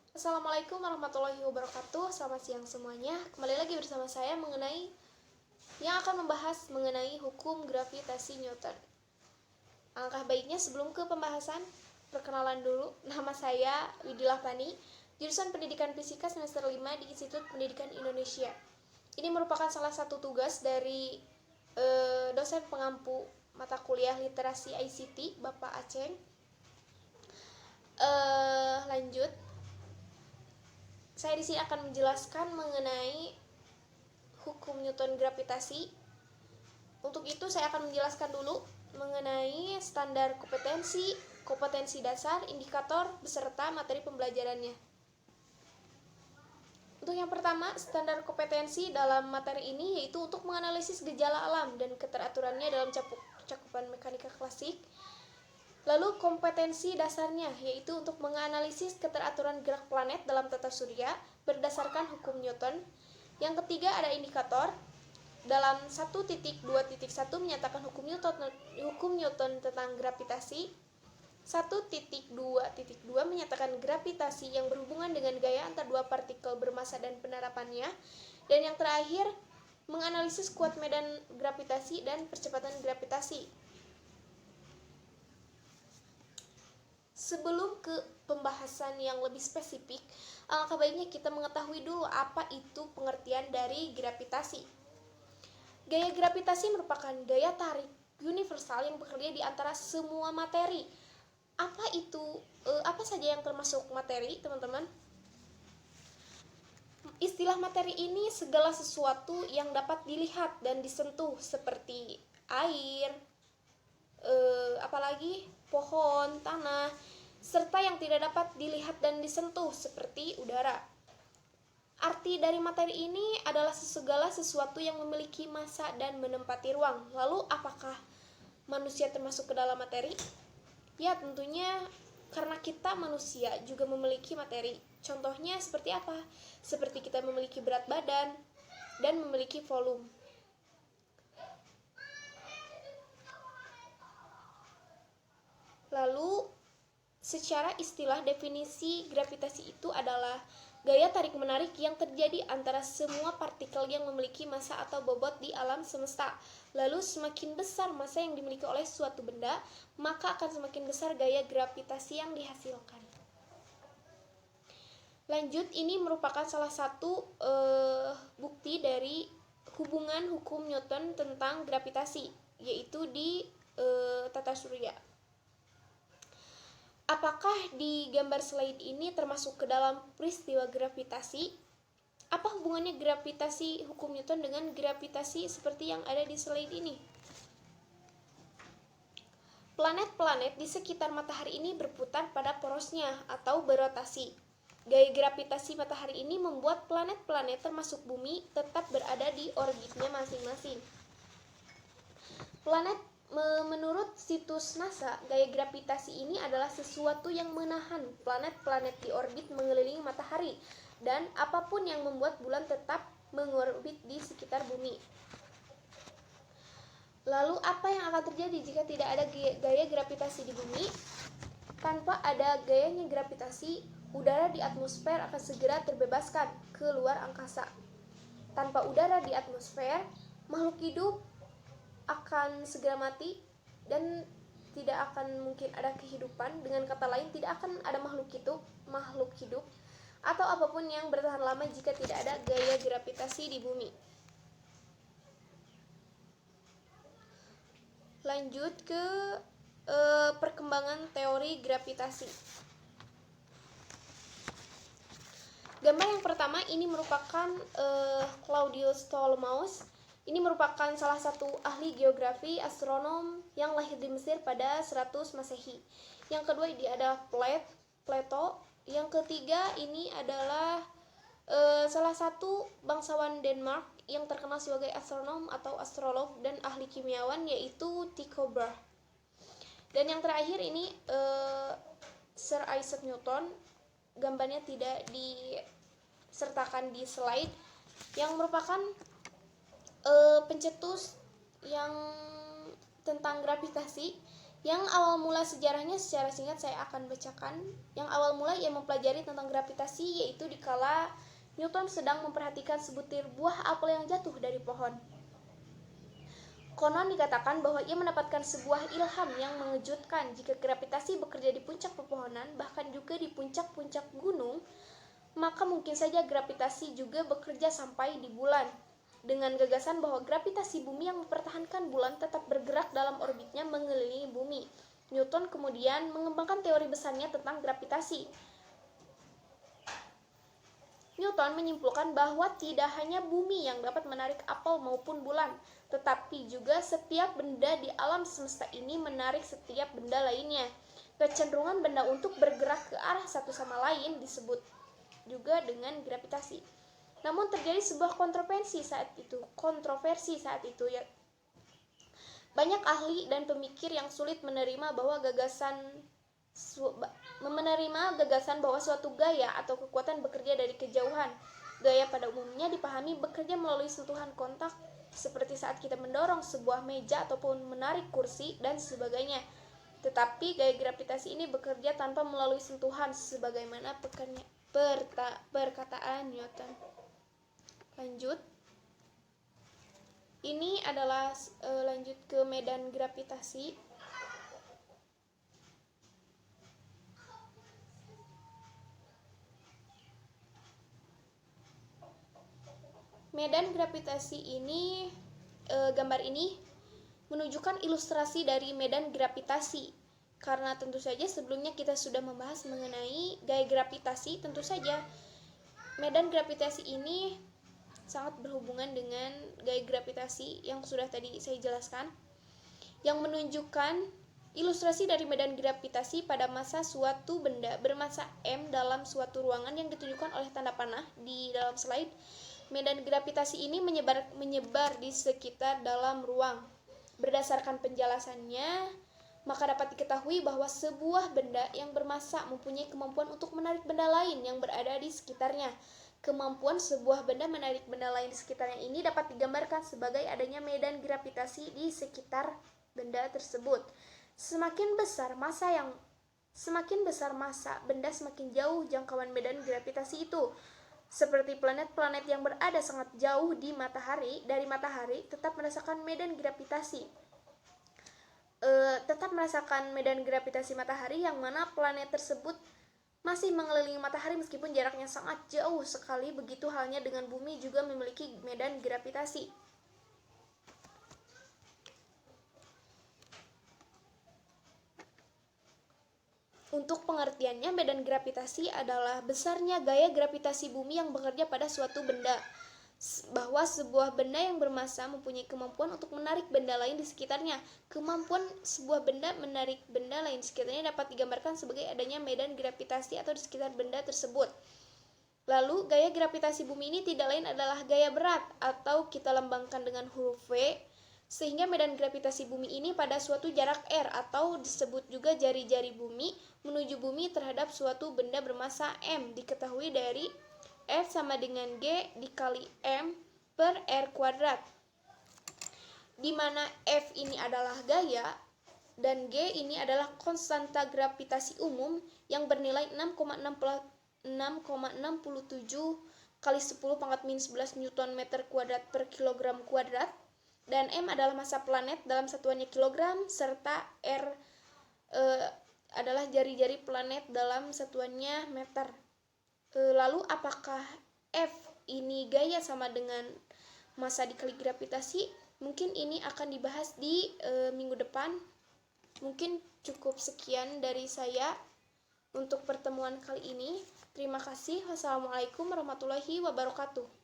Assalamualaikum warahmatullahi wabarakatuh. Selamat siang semuanya. Kembali lagi bersama saya yang akan membahas mengenai hukum gravitasi Newton. Alangkah baiknya sebelum ke pembahasan, perkenalan dulu. Nama saya Widila Pani, jurusan Pendidikan Fisika semester 5 di Institut Pendidikan Indonesia. Ini merupakan salah satu tugas dari dosen pengampu mata kuliah Literasi ICT, Bapak Aceng. Lanjut. Saya di sini akan menjelaskan mengenai hukum Newton gravitasi. Untuk itu saya akan menjelaskan dulu mengenai standar kompetensi, kompetensi dasar, indikator, beserta materi pembelajarannya. Untuk yang pertama, standar kompetensi dalam materi ini yaitu untuk menganalisis gejala alam dan keteraturannya dalam cakupan mekanika klasik. Lalu kompetensi dasarnya yaitu untuk menganalisis keteraturan gerak planet dalam tata surya berdasarkan hukum Newton. Yang ketiga ada indikator. Dalam 1.2.1 menyatakan hukum Newton tentang gravitasi. 1.2.2 menyatakan gravitasi yang berhubungan dengan gaya antar dua partikel bermassa dan penerapannya. Dan yang terakhir menganalisis kuat medan gravitasi dan percepatan gravitasi. Sebelum ke pembahasan yang lebih spesifik, alangkah baiknya kita mengetahui dulu apa itu pengertian dari gravitasi. Gaya gravitasi merupakan gaya tarik universal yang bekerja di antara semua materi. Apa saja yang termasuk materi, teman-teman? Istilah materi ini segala sesuatu yang dapat dilihat dan disentuh seperti air, apalagi pohon, tanah, serta yang tidak dapat dilihat dan disentuh seperti udara. Arti dari materi ini adalah segala sesuatu yang memiliki massa dan menempati ruang. Lalu apakah manusia termasuk ke dalam materi? Ya, tentunya karena kita manusia juga memiliki materi. Contohnya seperti apa? Seperti kita memiliki berat badan dan memiliki volume. Lalu, secara istilah definisi gravitasi itu adalah gaya tarik-menarik yang terjadi antara semua partikel yang memiliki massa atau bobot di alam semesta. Lalu semakin besar massa yang dimiliki oleh suatu benda, maka akan semakin besar gaya gravitasi yang dihasilkan. Lanjut, ini merupakan salah satu bukti dari hubungan hukum Newton tentang gravitasi, yaitu di tata surya. Apakah di gambar slide ini termasuk ke dalam peristiwa gravitasi? Apa hubungannya gravitasi hukum Newton dengan gravitasi seperti yang ada di slide ini? Planet-planet di sekitar matahari ini berputar pada porosnya atau berotasi. Gaya gravitasi matahari ini membuat planet-planet termasuk bumi tetap berada di orbitnya masing-masing. Menurut situs NASA, gaya gravitasi ini adalah sesuatu yang menahan planet-planet di orbit mengelilingi matahari dan apapun yang membuat bulan tetap mengorbit di sekitar bumi. Lalu apa yang akan terjadi jika tidak ada gaya gravitasi di bumi? Tanpa ada gayanya gravitasi, udara di atmosfer akan segera terbebaskan ke luar angkasa. Tanpa udara di atmosfer, makhluk hidup akan segera mati dan tidak akan mungkin ada kehidupan. Dengan kata lain, tidak akan ada makhluk hidup atau apapun yang bertahan lama jika tidak ada gaya gravitasi di bumi. Lanjut ke perkembangan teori gravitasi. Gambar yang pertama ini merupakan Claudius Ptolemaios. Ini merupakan salah satu ahli geografi astronom yang lahir di Mesir pada 100 Masehi. Yang kedua ini ada Plato. Yang ketiga ini adalah salah satu bangsawan Denmark yang terkenal sebagai astronom atau astrolog dan ahli kimiawan, yaitu Tycho Brahe. Dan yang terakhir ini Sir Isaac Newton. Gambarnya tidak disertakan di slide, yang merupakan pencetus yang tentang gravitasi, Yang awal mula sejarahnya secara singkat saya akan bacakan. Yang awal mula ia mempelajari tentang gravitasi yaitu dikala Newton sedang memperhatikan sebutir buah apel yang jatuh dari pohon. Konon dikatakan bahwa ia mendapatkan sebuah ilham yang mengejutkan. Jika gravitasi bekerja di puncak pepohonan, bahkan juga di puncak-puncak gunung, maka mungkin saja gravitasi juga bekerja sampai di bulan. Dengan gagasan bahwa gravitasi bumi yang mempertahankan bulan tetap bergerak dalam orbitnya mengelilingi bumi, Newton kemudian mengembangkan teori besarnya tentang gravitasi. Newton menyimpulkan bahwa tidak hanya bumi yang dapat menarik apel maupun bulan, tetapi juga setiap benda di alam semesta ini menarik setiap benda lainnya. Kecenderungan benda untuk bergerak ke arah satu sama lain disebut juga dengan gravitasi. Namun terjadi sebuah kontroversi saat itu ya. Banyak ahli dan pemikir yang sulit menerima gagasan bahwa suatu gaya atau kekuatan bekerja dari kejauhan. Gaya pada umumnya dipahami bekerja melalui sentuhan kontak, seperti saat kita mendorong sebuah meja ataupun menarik kursi dan sebagainya. Tetapi gaya gravitasi ini bekerja tanpa melalui sentuhan, sebagaimana perkataan Newton. Lanjut. Ini adalah lanjut ke medan gravitasi. Medan gravitasi ini, gambar ini menunjukkan ilustrasi dari medan gravitasi. Karena tentu saja sebelumnya kita sudah membahas mengenai gaya gravitasi, tentu saja medan gravitasi ini sangat berhubungan dengan gaya gravitasi yang sudah tadi saya jelaskan, yang menunjukkan ilustrasi dari medan gravitasi pada massa suatu benda bermassa M dalam suatu ruangan yang ditunjukkan oleh tanda panah di dalam slide. Medan gravitasi ini menyebar di sekitar dalam ruang. Berdasarkan penjelasannya, maka dapat diketahui bahwa sebuah benda yang bermassa mempunyai kemampuan untuk menarik benda lain yang berada di sekitarnya. Kemampuan sebuah benda menarik benda lain di sekitarnya ini dapat digambarkan sebagai adanya medan gravitasi di sekitar benda tersebut. Semakin besar massa benda, semakin jauh jangkauan medan gravitasi itu. Seperti planet-planet yang berada sangat jauh dari matahari tetap merasakan medan gravitasi. Matahari, yang mana planet tersebut masih mengelilingi matahari meskipun jaraknya sangat jauh sekali. Begitu halnya dengan bumi juga memiliki medan gravitasi. Untuk pengertiannya, medan gravitasi adalah besarnya gaya gravitasi bumi yang bekerja pada suatu benda. Bahwa sebuah benda yang bermassa mempunyai kemampuan untuk menarik benda lain di sekitarnya. Kemampuan sebuah benda menarik benda lain di sekitarnya dapat digambarkan sebagai adanya medan gravitasi atau di sekitar benda tersebut. Lalu, gaya gravitasi bumi ini tidak lain adalah gaya berat, atau kita lambangkan dengan huruf V, sehingga medan gravitasi bumi ini pada suatu jarak R, atau disebut juga jari-jari bumi, menuju bumi terhadap suatu benda bermassa M, diketahui dari F sama dengan G dikali M per R kuadrat, di mana F ini adalah gaya dan G ini adalah konstanta gravitasi umum yang bernilai 6,67 kali 10 pangkat min 11 Newton meter kuadrat per kilogram kuadrat, dan M adalah massa planet dalam satuannya kilogram, serta R adalah jari-jari planet dalam satuannya meter. Lalu apakah F ini gaya sama dengan massa dikali gravitasi? Mungkin ini akan dibahas di minggu depan. Mungkin cukup sekian dari saya untuk pertemuan kali ini. Terima kasih. Wassalamualaikum warahmatullahi wabarakatuh.